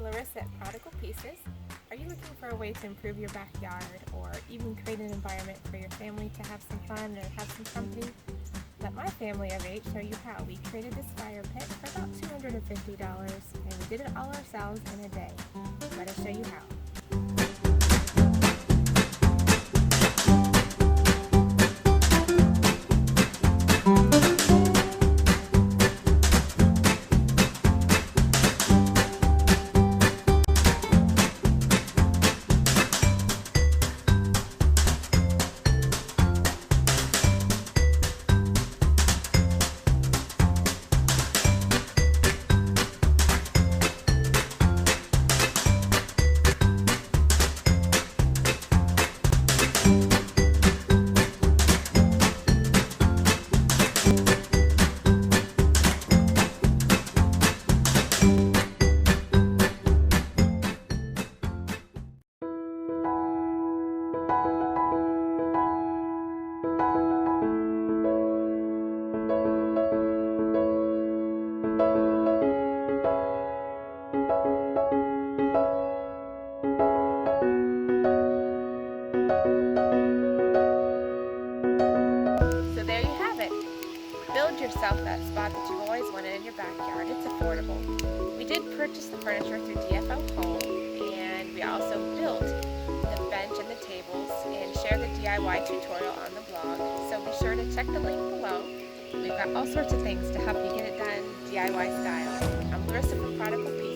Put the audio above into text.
Larissa at Prodigal Pieces. Are you looking for a way to improve your backyard or even create an environment for your family to have some fun or have some company? Let my family of 8 show you how. We created this fire pit for about $250 and we did it all ourselves in a day. Let us show you how. So there you have it. Build yourself that spot that you've always wanted in your backyard. It's affordable. We did purchase the furniture through DFO Home, and we also built the bench and the tables and share the DIY tutorial on the blog. So be sure to check the link below. We've got all sorts of things to help you get it done DIY style. I'm Larissa from Prodigal Pieces.